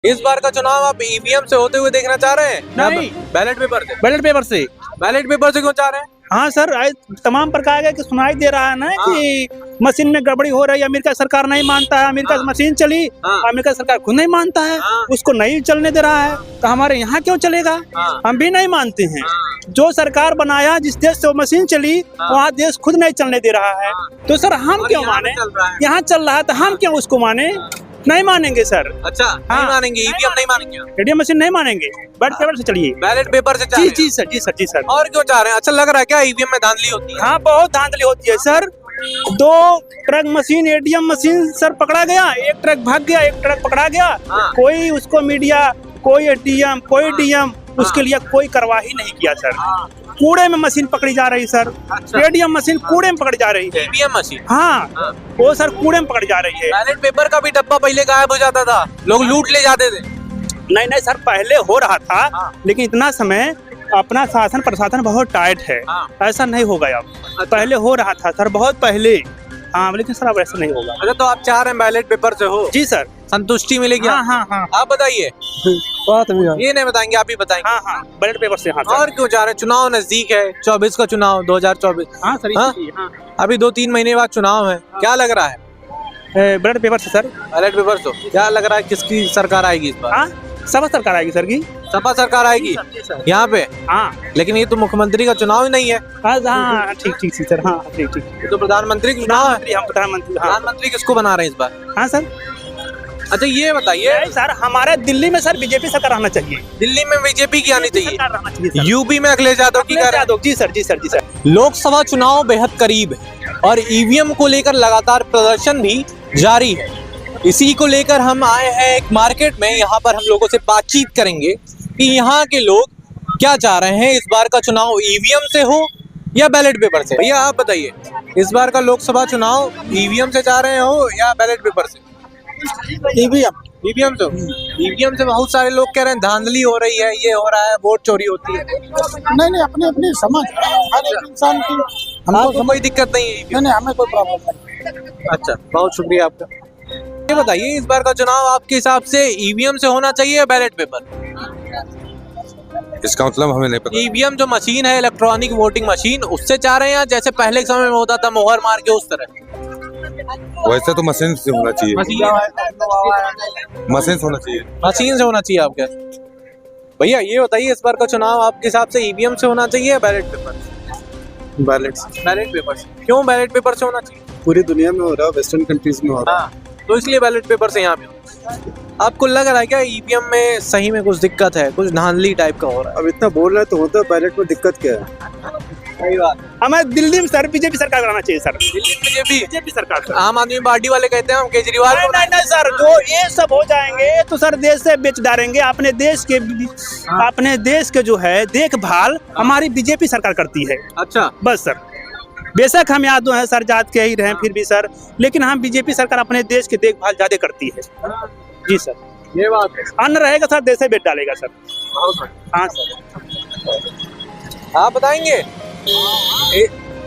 इस बार का चुनाव आप ईवीएम से होते हुए देखना चाह रहे हैं? नहीं। बैलेट पेपर से। बैलेट पेपर से। बैलेट पेपर से क्यों चाह रहे हैं? हाँ सर, आज तमाम प्रकार के सुनाई दे रहा है ना कि मशीन में गड़बड़ी हो रही है। अमेरिका सरकार नहीं मानता है, अमेरिका से मशीन चली, अमेरिका सरकार खुद नहीं मानता है, उसको नहीं चलने दे रहा है, तो हमारे यहाँ क्यों चलेगा? हम भी नहीं मानते हैं। जो सरकार बनाया, जिस देश से वो मशीन चली, वहाँ देश खुद नहीं चलने दे रहा है, तो सर हम क्यों माने? यहाँ चल रहा है तो हम क्यों उसको माने? नहीं मानेंगे सर। अच्छा, नहीं मानेंगे, ईवीएम नहीं मानेंगे, एटीएम मशीन नहीं मानेंगे, बैलेट पेपर से चलिए। बैलेट पेपर से जी जी सर, जी सर, जी सर। और क्यों चाह रहे हैं? अच्छा लग रहा है क्या ईवीएम में धांधली होती है? हाँ, बहुत धांधली होती है sir. 2 truck machine ATM machine sir पकड़ा गया, एक ट्रक भाग गया, एक ट्रक पकड़ा गया। कोई उसको मीडिया, कोई एटीएम, कोई डीएम उसके लिए कोई कार्रवाई नहीं किया सर। कूड़े में मशीन पकड़ी जा रही सर। एटीएम मशीन कूड़े में पकड़ी जा रही है। ईवीएम मशीन, हाँ, वो सर कूड़े में पकड़ी जा रही है। बैलेट पेपर का भी डब्बा पहले गायब हो जाता था, लोग लूट ले जाते थे। नहीं नहीं सर, पहले हो रहा था, लेकिन इतना समय अपना शासन प्रशासन बहुत टाइट है, ऐसा नहीं होगा अब। पहले हो रहा था सर, बहुत पहले। हाँ, लेकिन सर अब ऐसा नहीं होगा। अच्छा, तो आप चाह रहे हैं बैलेट पेपर से हो? जी सर, संतुष्टि मिलेगी? हाँ हाँ हाँ। आप बताइए। ये नहीं बताएंगे, आप ही बताएंगे। हाँ हाँ, बैलेट पेपर से। हाँ सर। और क्यों जा रहे हैं? चुनाव नजदीक है, 24 का चुनाव, 2024। हाँ सर, हाँ? अभी 2-3 महीने बाद चुनाव है, क्या लग रहा है? बैलेट पेपर से सर। बैलेट पेपर से क्या लग रहा है, किसकी सरकार आएगी इस बार? हाँ, सपा सरकार आएगी सर की। सपा सरकार आएगी यहाँ पे? हाँ, लेकिन ये तो मुख्यमंत्री का चुनाव ही नहीं है। हाँ ठीक ठीक सर। हाँ ठीक ठीक। ये तो प्रधानमंत्री का चुनाव है। हम प्रधानमंत्री। प्रधानमंत्री किसको बना रहे हैं इस बार? हाँ सर। अच्छा, ये बताइए सर, हमारे दिल्ली में सर बीजेपी सरकार आना चाहिए। दिल्ली में बीजेपी की आनी चाहिए। यूपी में अखिलेश यादव की कर रहे हैं। जी सर, जी सर, जी सर। लोकसभा चुनाव बेहद करीब है और ईवीएम को लेकर लगातार प्रदर्शन भी जारी है। इसी को लेकर हम आए हैं एक मार्केट में, यहाँ पर हम लोगों से बातचीत करेंगे कि यहाँ के लोग क्या चाह रहे हैं, इस बार का चुनाव ईवीएम से हो या बैलेट पेपर से। भैया आप बताइए, इस बार का लोकसभा चुनाव ईवीएम से चाह रहे हो या बैलेट पेपर से? ईवीएम। ईवीएम से। ईवीएम से बहुत सारे लोग कह रहे हैं धांधली हो रही है, ये हो रहा है, वोट चोरी होती है। नहीं, अपनी अपनी समझ हर एक इंसान की। हमको कोई दिक्कत नहीं है। नहीं, हमें कोई प्रॉब्लम नहीं। अच्छा, बहुत शुक्रिया आपका। ये बताइए, इस बार का चुनाव आपके हिसाब से ईवीएम से होना चाहिए या बैलेट पेपर? इसका मतलब हमें नहीं पता। ईवीएम जो मशीन है, इलेक्ट्रॉनिक वोटिंग मशीन, उससे चाह रहे हैं या जैसे पहले के समय में होता था मोहर मार के, उस तरह? वैसे तो मशीन से होना चाहिए। मशीन से होना चाहिए। मशीन से होना चाहिए आपके? भैया ये बताइए, इस बार का चुनाव आपके हिसाब से ईवीएम से होना चाहिए या बैलेट पेपर? बैलेट पेपर से। क्यों बैलेट पेपर से होना चाहिए? पूरी दुनिया में हो रहा है, वेस्टर्न कंट्रीज में हो रहा है, तो इसलिए बैलेट पेपर से यहाँ पे। आपको लग रहा है क्या ईवीएम में सही में कुछ दिक्कत है, कुछ धांधली टाइप का हो रहा है? अब इतना बोल रहे तो होता है, बैलेट में दिक्कत क्या है? सही बात। हमें दिल्ली में सर बीजेपी सरकार बनाना चाहिए सर। दिल्ली में बीजेपी सरकार सर। आम आदमी पार्टी वाले कहते हैं हम केजरीवाल को। नहीं सर, जो ये सब हो जाएंगे तो सर देश से बेच डालेंगे। अपने देश के जो है देखभाल हमारी बीजेपी सरकार करती है। अच्छा, बस सर, बेशक हम यादव हैं सर, जात के ही रहे फिर भी सर, लेकिन हम बीजेपी सरकार अपने देश की देखभाल ज्यादा करती है। जी सर, ये बात है। अन्न रहेगा सर, देश से बेच डालेगा सर। हाँ सर। आप बताएंगे,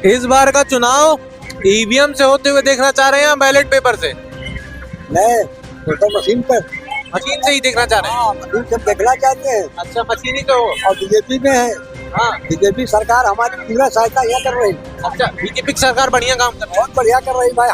इस बार का चुनाव ईवीएम से होते हुए देखना चाह रहे हैं या बैलेट पेपर से? नहीं, तो मशीन पर। मशीन से ही देखना चाह रहे हैं? मशीन सब देखना चाहते हैं। अच्छा, मशीन ही तो हो। और बीजेपी में है। हाँ, बीजेपी सरकार हमारी पूरा सहायता यह कर रही है। अच्छा, बीजेपी की सरकार बढ़िया काम कर रही है। बहुत बढ़िया कर रही भाई।